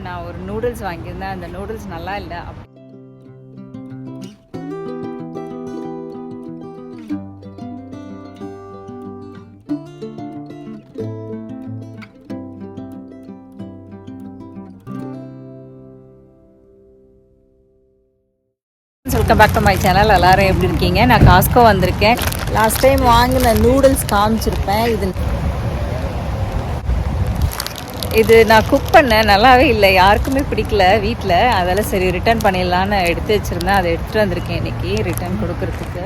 நான் ஒரு நூடுல்ஸ் வாங்கியிருந்தேன். அந்த நூடுல்ஸ் நல்லா இல்லை. Welcome back to my channel. எல்லோரும் எப்படி இருக்கீங்க? நான் காஸ்கோ வந்திருக்கேன். லாஸ்ட் டைம் வாங்கின நூடுல்ஸ் காமிச்சிருப்பேன். இது நான் குக் பண்ணேன், நல்லாவே இல்லை, யாருக்குமே பிடிக்கல வீட்டில். அதெல்லாம் சரி ரிட்டர்ன் பண்ணிடலான்னு எடுத்து வச்சுருந்தேன். அதை எடுத்துகிட்டு வந்திருக்கேன் இன்றைக்கி ரிட்டர்ன் கொடுக்கறதுக்கு.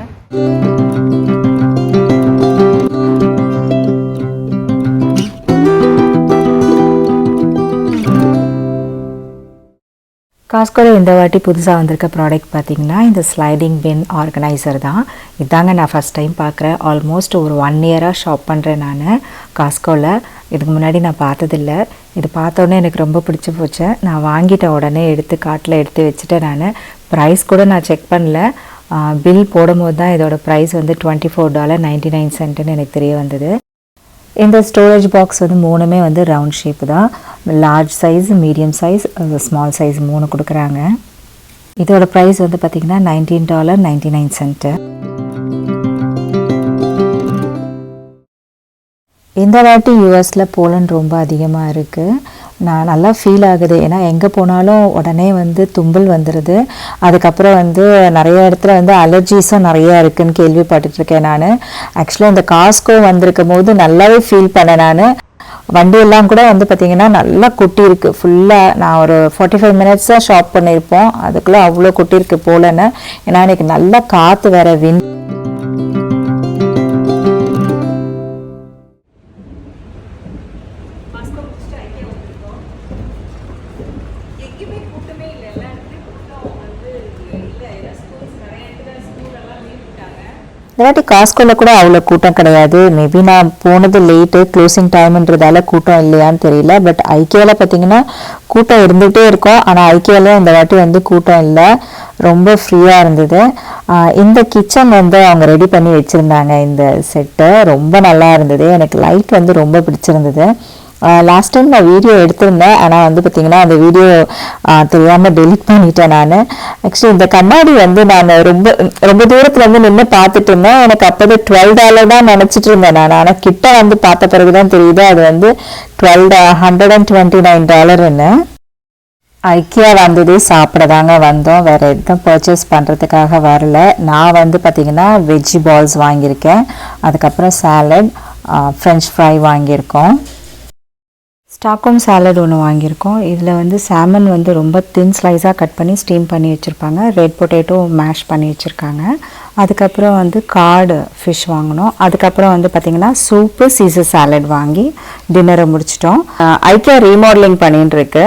காஸ்கோவில் இந்த வாட்டி புதுசாக வந்திருக்க ப்ராடக்ட் பார்த்திங்கன்னா இந்த ஸ்லைடிங் பின் ஆர்கனைசர் தான். இதாங்க நான் ஃபஸ்ட் டைம் பார்க்குறேன். ஆல்மோஸ்ட் ஒரு 1 இயராக ஷாப் பண்ணுறேன் நான் காஸ்கோவில். இதுக்கு முன்னாடி நான் பார்த்ததில்லை. இது பார்த்தோன்னே எனக்கு ரொம்ப பிடிச்சி போச்சு. நான் வாங்கிட்ட உடனே எடுத்து காட்டில் எடுத்து வச்சுட்டேன். நான் ப்ரைஸ் கூட நான் செக் பண்ணல. பில் போடும்போது தான் இதோட ப்ரைஸ் வந்து $24.99 எனக்கு தெரிய வந்தது. இந்த ஸ்டோரேஜ் பாக்ஸ் வந்து 3மே வந்து ரவுண்ட் ஷேப்பு தான். Large size, medium size, small size 3 கொடுக்குறாங்க. இதோட ப்ரைஸ் வந்து பார்த்திங்கன்னா $19.99. இந்த வாட்டி யூஎஸில் போலண்ட் ரொம்ப அதிகமாக இருக்குது. நான் நல்லா ஃபீல் ஆகுது. ஏன்னா எங்கே போனாலும் உடனே வந்து தும்பல் வந்துடுது. அதுக்கப்புறம் வந்து நிறைய இடத்துல வந்து அலர்ஜிஸும் நிறையா இருக்குதுன்னு கேள்விப்பட்டுருக்கேன் நான். ஆக்சுவலாக இந்த காஸ்கோ வந்திருக்கும் போது நல்லாவே ஃபீல் பண்ணேன் நான். வண்டியெல்லாம் கூட வந்து பார்த்திங்கன்னா நல்லா கொட்டி இருக்குது ஃபுல்லாக. நான் ஒரு 45 மினிட்ஸாக ஷாப் பண்ணியிருப்போம். அதுக்குள்ளே அவ்வளோ கொட்டியிருக்கு போலன்னு. ஏன்னா எனக்கு நல்லா காற்று வேறு வின். இந்த வாட்டி காஸ்கோவில் கூட அவ்வளோ கூட்டம் கிடையாது. மேபி நான் போனது லேட்டு, க்ளோசிங் டைம்ன்றதால கூட்டம் இல்லையான்னு தெரியல. பட் ஐக்கியாவில் பார்த்திங்கன்னா கூட்டம் இருந்துகிட்டே இருக்கும். ஆனால் ஐக்கியாவில் இந்த வாட்டி வந்து கூட்டம் இல்லை, ரொம்ப ஃப்ரீயாக இருந்தது. இந்த கிச்சன் வந்து அவங்க ரெடி பண்ணி வச்சுருந்தாங்க. இந்த செட்டு ரொம்ப நல்லா இருந்தது. எனக்கு லைட் வந்து ரொம்ப பிடிச்சிருந்தது. லாஸ்ட் டைம் நான் வீடியோ எடுத்திருந்தேன். ஆனால் வந்து பார்த்திங்கன்னா அந்த வீடியோ தெரியாமல் டெலிட் பண்ணிட்டேன் நான். ஆக்சுவலி இந்த கண்ணாடி வந்து நான் ரொம்ப தூரத்தில் வந்து நின்று பார்த்துட்டு இருந்தேன். எனக்கு அப்போது $12 தான் நினச்சிட்டு இருந்தேன் நான். ஆனால் கிட்ட வந்து பார்த்த பிறகு தான் தெரியுது அது வந்து $129. ஐக்கியா வந்ததே சாப்பிட தாங்க வந்தோம். வேறு எதுவும் பர்ச்சேஸ் பண்ணுறதுக்காக வரல. நான் வந்து பார்த்திங்கன்னா வெஜ்ஜி பால்ஸ் வாங்கியிருக்கேன். அதுக்கப்புறம் சாலட், ஃப்ரெஞ்ச் ஃப்ரை வாங்கியிருக்கோம். ஸ்டாக்ஹோம் சாலட் ஒன்று வாங்கியிருக்கோம். இதில் வந்து சாமன் வந்து ரொம்ப தின் ஸ்லைஸாக கட் பண்ணி ஸ்டீம் பண்ணி வச்சுருப்பாங்க. ரெட் பொட்டேட்டோ மேஷ் பண்ணி வச்சுருக்காங்க. அதுக்கப்புறம் வந்து கார்டு ஃபிஷ் வாங்கினோம். அதுக்கப்புறம் வந்து பார்த்திங்கன்னா சூப்பு, சீசர் சாலட் வாங்கி டின்னரை முடிச்சிட்டோம். ஐக்கியா ரீமாடலிங் பண்ணின்னு இருக்கு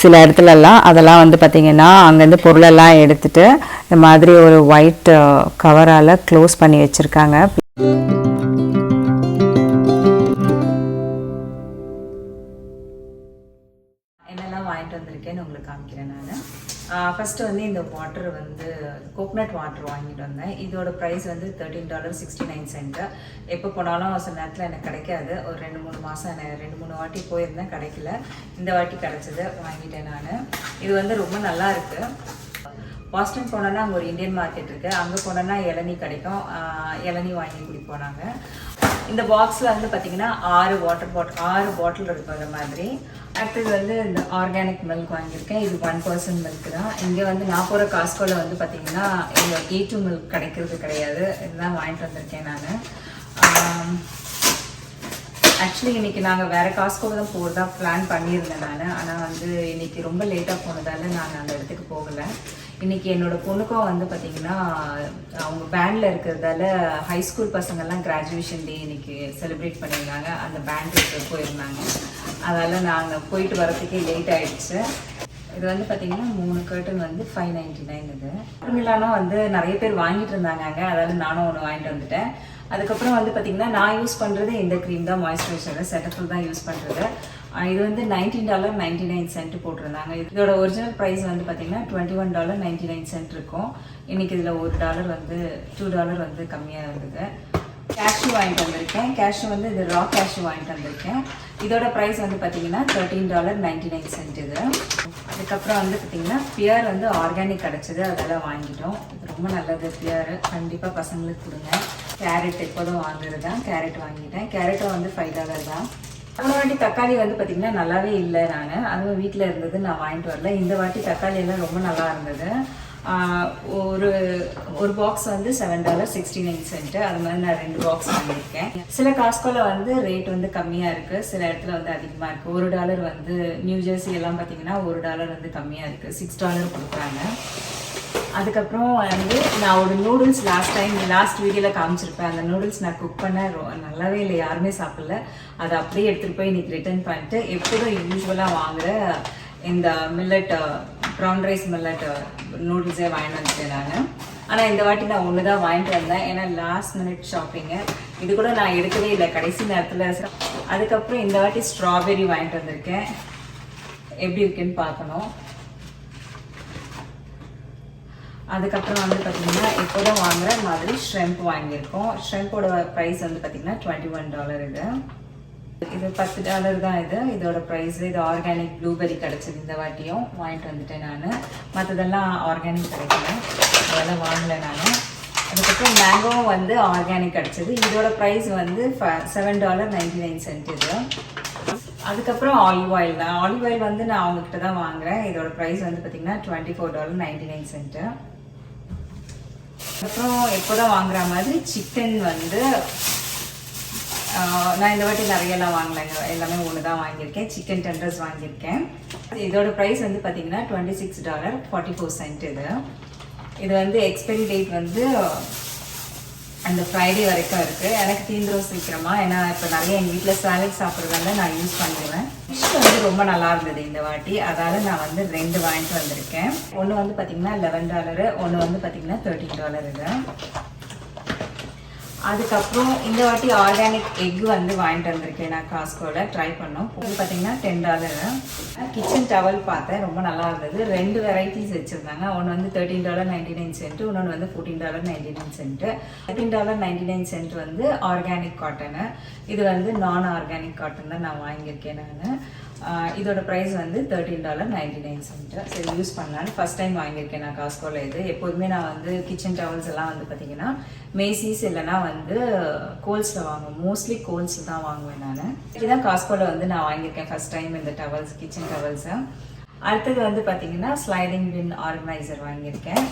சில இடத்துலலாம். அதெல்லாம் வந்து பார்த்திங்கன்னா அங்கேருந்து பொருளெல்லாம் எடுத்துகிட்டு இந்த மாதிரி ஒரு ஒயிட் கவரால் க்ளோஸ் பண்ணி வச்சுருக்காங்க. என்னெல்லாம் வாங்கிட்டு வந்திருக்கேன்னு உங்களுக்கு காமிக்கிறேன் நான். ஃபஸ்ட்டு வந்து இந்த வாட்டர் வந்து கோகனட் வாட்டர் வாங்கிட்டு வந்தேன். இதோட ப்ரைஸ் வந்து $13.69. எப்போ போனாலும் சில நேரத்தில் எனக்கு கிடைக்காது. ஒரு 2-3 மாதம் 2-3 வாட்டி போயிருந்தேன், கிடைக்கல. இந்த வாட்டி கிடச்சிது, வாங்கிட்டேன் நான். இது வந்து ரொம்ப நல்லா இருக்குது. பாஸ்டன் போனோன்னா அங்கே ஒரு இந்தியன் மார்க்கெட் இருக்குது. அங்கே போனோன்னா இளநீ கிடைக்கும். இளநீ வாங்கி குடிப்போம் நாங்கள். இந்த பாக்ஸில் வந்து பார்த்திங்கன்னா 6 பாட்டில் இருக்கும். அந்த மாதிரி அடுத்தது வந்து இந்த ஆர்கானிக் மில்க் வாங்கியிருக்கேன். இது 1% மில்க் தான். இங்கே வந்து நான் போகிற காஸ்கோவில் வந்து பார்த்திங்கன்னா இந்த A2 மில்க் கிடைக்கிறது கிடையாது. இதுதான் வாங்கிட்டு வந்திருக்கேன் நான். ஆக்சுவலி இன்றைக்கி நாங்கள் வேறு காஸ்கோவில் தான் போகிறதா பிளான் பண்ணியிருந்தேன் நான். ஆனால் வந்து இன்றைக்கி ரொம்ப லேட்டாக போனதால் நான் அந்த இடத்துக்கு போகலை. இன்றைக்கி என்னோடய பொண்ணுக்கும் வந்து பார்த்திங்கன்னா அவங்க பேண்டில் இருக்கிறதால ஹை ஸ்கூல் பசங்கள்லாம் கிராஜுவேஷன் டே இன்றைக்கி செலிப்ரேட் பண்ணியிருந்தாங்க. அந்த பேண்டுக்கு போயிருந்தாங்க. அதனால் நாங்கள் போயிட்டு வரத்துக்கே லேட் ஆகிடுச்சு. இது வந்து பார்த்திங்கன்னா 3 கர்டன் வந்து $5.99. இது மிலானும் வந்து நிறைய பேர் வாங்கிட்டு இருந்தாங்க அங்கே. அதாவது நானும் ஒன்று வாங்கிட்டு வந்துட்டேன். அதுக்கப்புறம் வந்து பார்த்திங்கன்னா நான் யூஸ் பண்ணுறது இந்த க்ரீம் தான், மாய்ஸ்சரைசர் செட்டஃபில் தான் யூஸ் பண்ணுறது. இது வந்து $19.99 போட்டிருந்தாங்க. இதோட ஒரிஜினல் ப்ரைஸ் வந்து பார்த்திங்கன்னா $21.99 இருக்கும். இன்றைக்கி இதில் $1 வந்து $2 வந்து கம்மியாக இருந்தது. கேஷ்யூ வாங்கிட்டு வந்திருக்கேன். கேஷ்யூ வந்து இது ரா கேஷ்யூ வாங்கிட்டு வந்திருக்கேன். இதோட ப்ரைஸ் வந்து பார்த்தீங்கன்னா $13.99 இது. அதுக்கப்புறம் வந்து பார்த்தீங்கன்னா பியர் வந்து ஆர்கானிக் கிடச்சிது, அதெல்லாம் வாங்கிட்டோம். இது ரொம்ப நல்லது பியர், கண்டிப்பாக பசங்களுக்கு கொடுங்க. கேரட் எப்போதும் வாங்குறது தான், கேரட் வாங்கிட்டேன். கேரட்டும் வந்து $5 தான். போன வாட்டி தக்காளி வந்து பார்த்தீங்கன்னா நல்லாவே இல்லை, நான் அதுவும் வீட்டில் இருந்தது நான் வாங்கிட்டு வரல. இந்த வாட்டி தக்காளி எல்லாம் ரொம்ப நல்லா இருந்தது. ஒரு பாக்ஸ் வந்து $7.69. அது மாதிரி நான் 2 பாக்ஸ் வாங்கியிருக்கேன். சில காஸ்கோல வந்து ரேட் வந்து கம்மியாக இருக்குது, சில இடத்துல வந்து அதிகமாக இருக்குது. $1 வந்து நியூ ஜெர்சி எல்லாம் பார்த்தீங்கன்னா $1 வந்து கம்மியாக இருக்குது, $6 கொடுக்குறாங்க. அதுக்கப்புறம் வந்து நான் ஒரு நூடுல்ஸ் லாஸ்ட் வீடியோவில் காமிச்சிருப்பேன். அந்த நூடுல்ஸ் நான் குக் பண்ண நல்லாவே இல்லை, யாருமே சாப்பிடல. அதை அப்படியே எடுத்துகிட்டு போய் இன்றைக்கி ரிட்டர்ன் பண்ணிட்டு எப்போதும் யூஸ்வலாக வாங்குகிற இந்த மில்லட் ப்ரௌன் ரைஸ் மில்லட் நூடுல்ஸே வாங்கிட்டு வந்துட்டேன் நான். ஆனால் இந்த வாட்டி நான் ஒன்று தான் வாங்கிட்டு வந்தேன், ஏன்னா லாஸ்ட் மினிட் ஷாப்பிங்கு. இது கூட நான் எடுக்கவே இல்லை, கடைசி நேரத்தில். அதுக்கப்புறம் இந்த வாட்டி ஸ்ட்ராபெரி வாங்கிட்டு வந்திருக்கேன், எப்படி இருக்குன்னு பார்க்கணும். அதுக்கப்புறம் வந்து பார்த்தீங்கன்னா இப்போதான் வாங்குற மாதிரி ஷ்ரெம்ப் வாங்கியிருக்கோம். ஷ்ரெம்போட ப்ரைஸ் வந்து பார்த்தீங்கன்னா $21 இது $10 தான் இது. இதோட ப்ரைஸ் இது ஆர்கானிக் ப்ளூபெரி கிடச்சிது, இந்த வாட்டியும் வாங்கிட்டு வந்துட்டேன் நான். மற்றதெல்லாம் ஆர்கானிக் கிடைக்கல, அதெல்லாம் வாங்கலை நான். அதுக்கப்புறம் மேங்கோவும் வந்து ஆர்கானிக் கிடச்சிது. இதோட ப்ரைஸ் வந்து $7.99 இது. அதுக்கப்புறம் ஆலிவ் ஆயில் தான். ஆலிவ் ஆயில் வந்து நான் அவங்ககிட்ட தான் வாங்குறேன். இதோட ப்ரைஸ் வந்து பார்த்தீங்கன்னா $24.99. அப்புறம் எப்போதான் வாங்குற மாதிரி சிக்கன் வந்து நான் இந்த வாட்டி நிறையெல்லாம் வாங்கலைங்க, எல்லாமே ஒன்று தான் வாங்கியிருக்கேன். சிக்கன் டெண்டர்ஸ் வாங்கியிருக்கேன். இதோட ப்ரைஸ் வந்து பார்த்தீங்கன்னா $26.44 இது. இது வந்து எக்ஸ்பைரி டேட் வந்து அந்த ஃப்ரைடே வரைக்கும் இருக்குது. எனக்கு தீந்துரும் சீக்கிரமாக, ஏன்னா இப்போ நிறைய எங்கள் வீட்டில் சாலட் சாப்பிட்றதால நான் யூஸ் பண்ணிடுவேன். ஃபிஷ் வந்து ரொம்ப நல்லா இருந்தது இந்த வாட்டி, அதால் நான் வந்து 2 வாங்கிட்டு வந்திருக்கேன். ஒன்று வந்து பார்த்தீங்கன்னா $11, ஒன்று வந்து பார்த்தீங்கன்னா $13 இது. அதுக்கப்புறம் இந்த வாட்டி ஆர்கானிக் எக் வந்து வாங்கிட்டு வந்திருக்கேன் நான் காஸ்கோவில், ட்ரை பண்ணோம். இது பார்த்தீங்கன்னா $10. கிச்சன் டவல் பார்த்தேன், ரொம்ப நல்லா இருந்தது. 2 வெரைட்டிஸ் வச்சுருந்தாங்க. ஒன்று வந்து $13.99, இன்னொன்று வந்து $14.99. $13.99 வந்து ஆர்கானிக் காட்டனு, இது வந்து நான் ஆர்கானிக் காட்டன் தான் நான் வாங்கியிருக்கேன் நான். இதோட ப்ரைஸ் வந்து $13.99. சரி, யூஸ் பண்ணலான்னு ஃபஸ்ட் டைம் வாங்கியிருக்கேன் நான் காஸ்கோவில். இது எப்போதுமே நான் வந்து கிச்சன் டவல்ஸ் எல்லாம் வந்து பார்த்தீங்கன்னா மேசிஸ் இல்லைனா வந்து கோல்ஸில் வாங்குவேன், மோஸ்ட்லி கோல்ஸ் தான் வாங்குவேன் நான். இதுதான் காஸ்கோவில் வந்து நான் வாங்கியிருக்கேன் ஃபஸ்ட் டைம் இந்த டவல்ஸ், கிச்சன் டவல்ஸை. அடுத்தது வந்து பார்த்தீங்கன்னா ஸ்லைடிங் பின் ஆர்கனைசர் வாங்கியிருக்கேன்.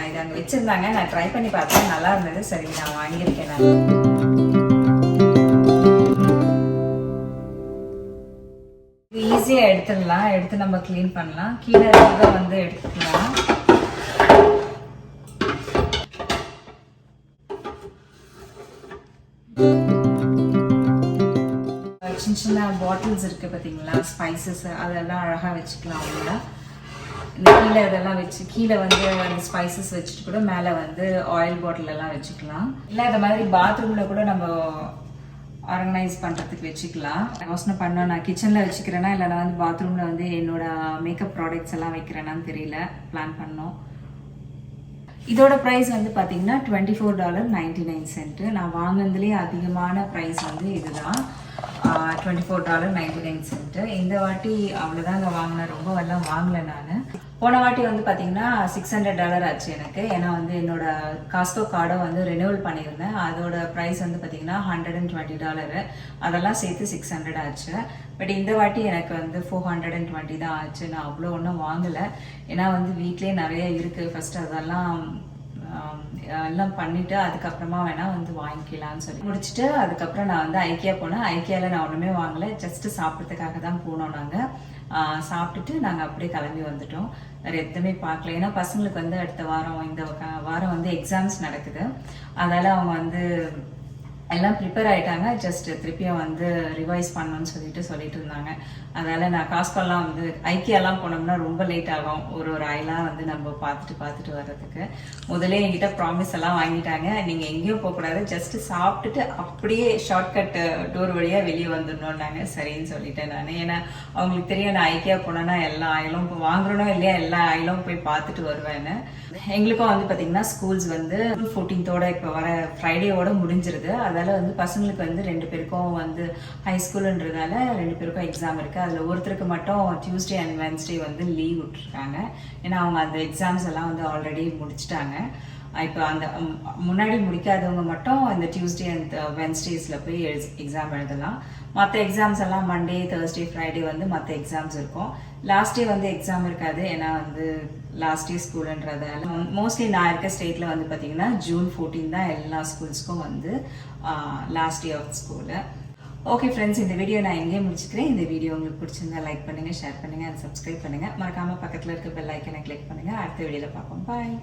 இது அங்கே வச்சுருந்தாங்க, நான் ட்ரை பண்ணி பார்த்தேன், நல்லா இருந்தது. சரி, நான் வாங்கியிருக்கேன் நான். ஈஸியாக எடுத்துடலாம், எடுத்து நம்ம க்ளீன் பண்ணலாம். கீழே இருக்கிறத வந்து எடுத்துக்கலாம். சின்ன சின்ன பாட்டில்ஸ் இருக்குது பார்த்தீங்களா, ஸ்பைசஸ், அதெல்லாம் அழகாக வச்சுக்கலாம். அவங்க இந்த கீழே இதெல்லாம் வச்சு கீழே வந்து அந்த ஸ்பைசஸ் வச்சுட்டு கூட மேலே வந்து ஆயில் பாட்டில் எல்லாம் வச்சுக்கலாம். இல்லை இந்த மாதிரி பாத்ரூமில் கூட நம்ம ஆர்கனைஸ் பண்ணுறதுக்கு வச்சுக்கலாம். யோசனை பண்ணோம், நான் கிச்சனில் வச்சுக்கிறேன்னா இல்லை நான் வந்து பாத்ரூமில் வந்து என்னோட மேக்கப் ப்ராடக்ட்ஸ் எல்லாம் வைக்கிறேன்னான்னு தெரியல, பிளான் பண்ணோம். இதோட ப்ரைஸ் வந்து பார்த்தீங்கன்னா $24.99. நான் வாங்கினதுலேயே அதிகமான ப்ரைஸ் வந்து இதுதான், $24.99. இந்த வாட்டி அவ்வளோதாங்க வாங்கினேன், ரொம்ப எல்லாம் வாங்கலை நான். போன வாட்டி வந்து பார்த்தீங்கன்னா $600 ஆச்சு எனக்கு, ஏன்னா வந்து என்னோட காஸ்கோ கார்டை வந்து ரினியூவல் பண்ணியிருந்தேன். அதோட ப்ரைஸ் வந்து பார்த்தீங்கன்னா $120, அதெல்லாம் சேர்த்து $600 ஆச்சு. பட் இந்த வாட்டி எனக்கு வந்து $420 தான் ஆச்சு. நான் அவ்வளோ ஒன்றும் வாங்கலை, ஏன்னா வந்து வீட்லேயே நிறைய இருக்குது. ஃபஸ்ட்டு அதெல்லாம் எல்லாம் பண்ணிவிட்டு அதுக்கப்புறமா வேணால் வந்து வாங்கிக்கலான்னு சொல்லி முடிச்சுட்டு அதுக்கப்புறம் நான் வந்து ஐக்கியா போனேன். ஐக்கியாவில் நான் ஒன்றுமே வாங்கலை, ஜஸ்ட்டு சாப்பிட்றதுக்காக தான் போனோம். நாங்கள் சாப்பிட்டுட்டு நாங்கள் அப்படியே கிளம்பி வந்துட்டோம், வேறு எதுவுமே பார்க்கல. ஏன்னா பசங்களுக்கு வந்து அடுத்த வாரம் இந்த வாரம் வந்து எக்ஸாம்ஸ் நடக்குது, அதனால் அவங்க வந்து எல்லாம் ப்ரிப்பேர் ஆகிட்டாங்க. ஜஸ்ட் திருப்பியும் வந்து ரிவைஸ் பண்ணணும்னு சொல்லிட்டு இருந்தாங்க. அதனால் நான் காஸ்கோலாம் வந்து ஐக்கியாலாம் போனோம்னா ரொம்ப லேட் ஆகும், ஒரு ஆயிலாம் வந்து நம்ம பார்த்துட்டு வர்றதுக்கு. முதலே என்கிட்ட ப்ராமிஸ் எல்லாம் வாங்கிட்டாங்க, நீங்கள் எங்கேயும் போகக்கூடாது, ஜஸ்ட்டு சாப்பிட்டுட்டு அப்படியே ஷார்ட்கட் டோர் வழியாக வெளியே வந்துடணுன்னாங்க. சரின்னு சொல்லிட்டேன் நான், ஏன்னா அவங்களுக்கு தெரியும் நான் ஐக்கியா போனேன்னா எல்லா ஆயிலும் இப்போ வாங்குறனோ இல்லையா எல்லா ஆயிலும் போய் பார்த்துட்டு வருவேன்னு. எங்களுக்கும் வந்து பார்த்திங்கன்னா ஸ்கூல்ஸ் வந்து 14th இப்போ வர ஃப்ரைடேவோட முடிஞ்சிருது. அதால வந்து பசங்களுக்கு வந்து 2 பேருக்கும் வந்து ஹை ஸ்கூலுன்றதால 2 பேருக்கும் எக்ஸாம் இருக்குது. அதில் ஒருத்தருக்கு மட்டும் டியூஸ்டே அண்ட் வென்ஸ்டே வந்து லீவ் விட்டுருக்காங்க. ஏன்னா அவங்க அந்த எக்ஸாம்ஸ் எல்லாம் வந்து ஆல்ரெடி முடிச்சிட்டாங்க. இப்போ அந்த முன்னாடி முடிக்காதவங்க மட்டும் இந்த டியூஸ்டே அண்ட் வென்ஸ்டேஸில் போய் எக்ஸாம் எழுதலாம். மற்ற எக்ஸாம்ஸ் எல்லாம் மண்டே, தேர்ஸ்டே, ஃப்ரைடே வந்து மற்ற எக்ஸாம்ஸ் இருக்கும். லாஸ்ட் டே வந்து எக்ஸாம் இருக்காது, ஏன்னா வந்து லாஸ்ட் டே ஸ்கூலுன்றதால. மோஸ்ட்லி நான் இருக்க ஸ்டேட்டில் வந்து பார்த்தீங்கன்னா ஜூன் 14 தான் எல்லா ஸ்கூல்ஸ்க்கும் வந்து last day of school. Okay friends, இந்த வீடியோ நான் எங்கேயே முடிச்சுக்கிறேன். இந்த வீடியோ உங்களுக்கு பிடிச்சிருந்தா லைக் பண்ணுங்கள், ஷேர் பண்ணுங்கள், அண்ட் சப்ஸ்கிரைப் பண்ணுங்கள். மறக்காமல் பக்கத்தில் இருக்க பெல் ஐக்கனை கிளிக் பண்ணுங்கள். அடுத்த வீடியோவில் பார்ப்போம். பாய்.